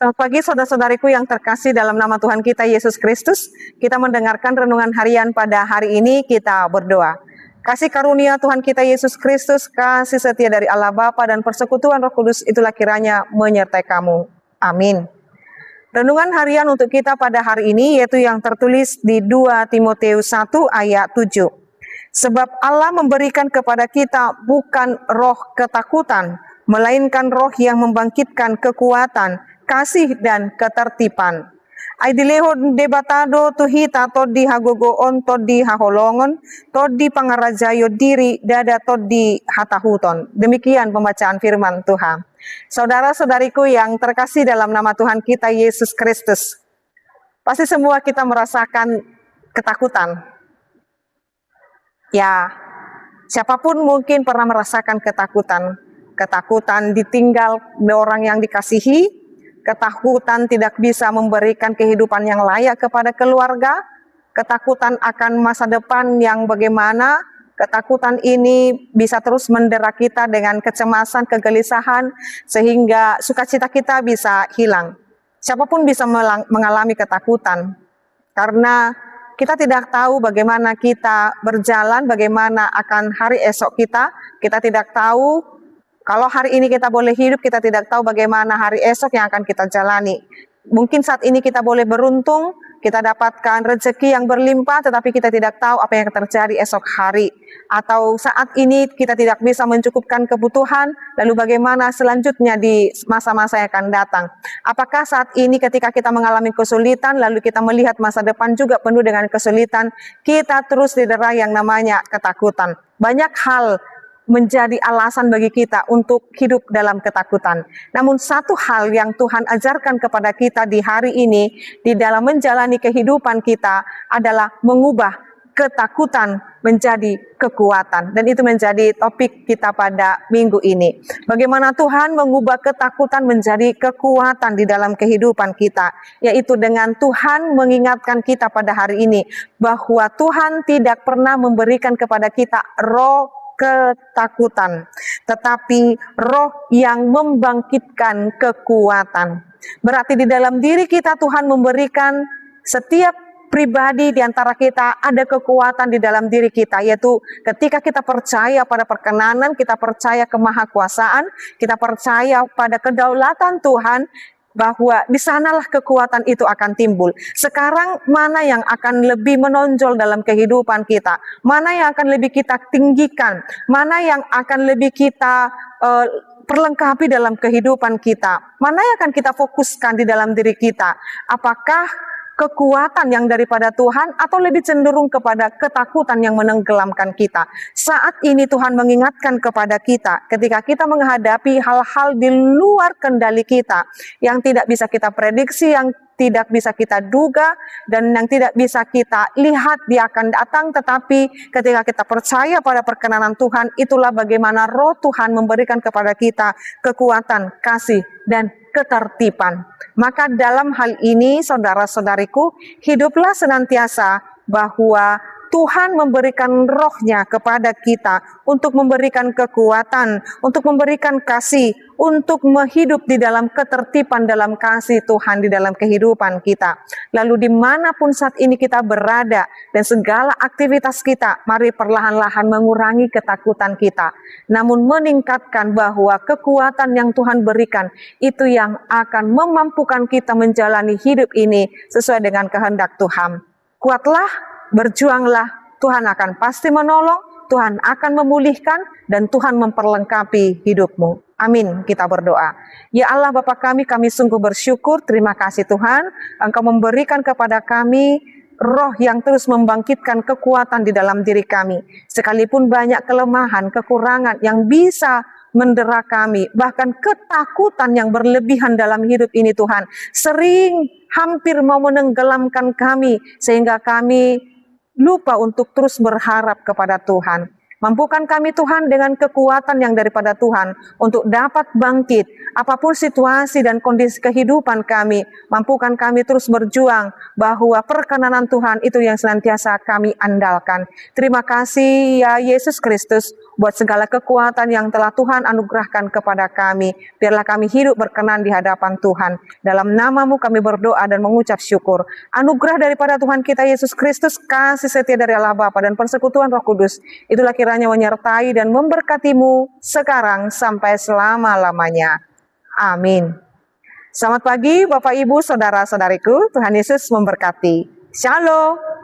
Selamat pagi saudara-saudariku yang terkasih dalam nama Tuhan kita Yesus Kristus. Kita mendengarkan renungan harian pada hari ini, kita berdoa. Kasih karunia Tuhan kita Yesus Kristus, kasih setia dari Allah Bapa dan persekutuan Roh Kudus itulah kiranya menyertai kamu. Amin. Renungan harian untuk kita pada hari ini yaitu yang tertulis di 2 Timotius 1 ayat 7. Sebab Allah memberikan kepada kita bukan roh ketakutan, melainkan roh yang membangkitkan kekuatan, kasih dan ketertiban. Aidileho debatado tuhita todi hagogoon todi haholongon todi pangarajayo diri dada todi hatahuton. Demikian pembacaan firman Tuhan. Saudara-saudariku yang terkasih dalam nama Tuhan kita Yesus Kristus, pasti semua kita merasakan ketakutan. Ya, siapapun mungkin pernah merasakan ketakutan. Ketakutan ditinggal orang yang dikasihi, ketakutan tidak bisa memberikan kehidupan yang layak kepada keluarga, ketakutan akan masa depan yang bagaimana, ketakutan ini bisa terus mendera kita dengan kecemasan, kegelisahan, sehingga sukacita kita bisa hilang. Siapapun bisa mengalami ketakutan, karena kita tidak tahu bagaimana kita berjalan, bagaimana akan hari esok kita. Kita tidak tahu kalau hari ini kita boleh hidup, kita tidak tahu bagaimana hari esok yang akan kita jalani. Mungkin saat ini kita boleh beruntung, kita dapatkan rezeki yang berlimpah, tetapi kita tidak tahu apa yang akan terjadi esok hari. Atau saat ini kita tidak bisa mencukupkan kebutuhan, lalu bagaimana selanjutnya di masa-masa yang akan datang. Apakah saat ini ketika kita mengalami kesulitan, lalu kita melihat masa depan juga penuh dengan kesulitan, kita terus didera yang namanya ketakutan. Banyak hal menjadi alasan bagi kita untuk hidup dalam ketakutan. Namun satu hal yang Tuhan ajarkan kepada kita di hari ini, di dalam menjalani kehidupan kita adalah mengubah ketakutan menjadi kekuatan. Dan itu menjadi topik kita pada minggu ini. Bagaimana Tuhan mengubah ketakutan menjadi kekuatan di dalam kehidupan kita. Yaitu dengan Tuhan mengingatkan kita pada hari ini, bahwa Tuhan tidak pernah memberikan kepada kita roh ketakutan, tetapi roh yang membangkitkan kekuatan. Berarti di dalam diri kita Tuhan memberikan setiap pribadi di antara kita ada kekuatan di dalam diri kita, yaitu ketika kita percaya pada perkenanan, kita percaya kemahakuasaan, kita percaya pada kedaulatan Tuhan, bahwa di sanalah kekuatan itu akan timbul. Sekarang mana yang akan lebih menonjol dalam kehidupan kita? Mana yang akan lebih kita tinggikan? Mana yang akan lebih kita perlengkapi dalam kehidupan kita? Mana yang akan kita fokuskan di dalam diri kita? Apakah kekuatan yang daripada Tuhan atau lebih cenderung kepada ketakutan yang menenggelamkan kita? Saat ini Tuhan mengingatkan kepada kita ketika kita menghadapi hal-hal di luar kendali kita yang tidak bisa kita prediksi, yang tidak bisa kita duga, dan yang tidak bisa kita lihat dia akan datang, tetapi ketika kita percaya pada perkenanan Tuhan, itulah bagaimana roh Tuhan memberikan kepada kita kekuatan, kasih, dan ketertiban. Maka dalam hal ini saudara-saudariku, hiduplah senantiasa bahwa Tuhan memberikan rohnya kepada kita untuk memberikan kekuatan, untuk memberikan kasih, untuk menghidup di dalam ketertiban dalam kasih Tuhan di dalam kehidupan kita. Lalu dimanapun saat ini kita berada dan segala aktivitas kita, mari perlahan-lahan mengurangi ketakutan kita. Namun meningkatkan bahwa kekuatan yang Tuhan berikan itu yang akan memampukan kita menjalani hidup ini sesuai dengan kehendak Tuhan. Kuatlah, berjuanglah, Tuhan akan pasti menolong, Tuhan akan memulihkan, dan Tuhan memperlengkapi hidupmu. Amin, kita berdoa. Ya Allah Bapa kami sungguh bersyukur, terima kasih Tuhan, Engkau memberikan kepada kami roh yang terus membangkitkan kekuatan di dalam diri kami. Sekalipun banyak kelemahan, kekurangan yang bisa mendera kami, bahkan ketakutan yang berlebihan dalam hidup ini Tuhan, sering hampir mau menenggelamkan kami, sehingga kami lupa untuk terus berharap kepada Tuhan. Mampukan kami Tuhan dengan kekuatan yang daripada Tuhan untuk dapat bangkit apapun situasi dan kondisi kehidupan kami. Mampukan kami terus berjuang bahwa perkenanan Tuhan itu yang senantiasa kami andalkan. Terima kasih ya Yesus Kristus buat segala kekuatan yang telah Tuhan anugerahkan kepada kami. Biarlah kami hidup berkenan di hadapan Tuhan. Dalam nama-Mu kami berdoa dan mengucap syukur. Anugerah daripada Tuhan kita Yesus Kristus, kasih setia dari Allah Bapa dan persekutuan Roh Kudus, itulah kiranya menyertai dan memberkati-Mu sekarang sampai selama-lamanya. Amin. Selamat pagi Bapak Ibu, Saudara-saudariku. Tuhan Yesus memberkati. Shalom.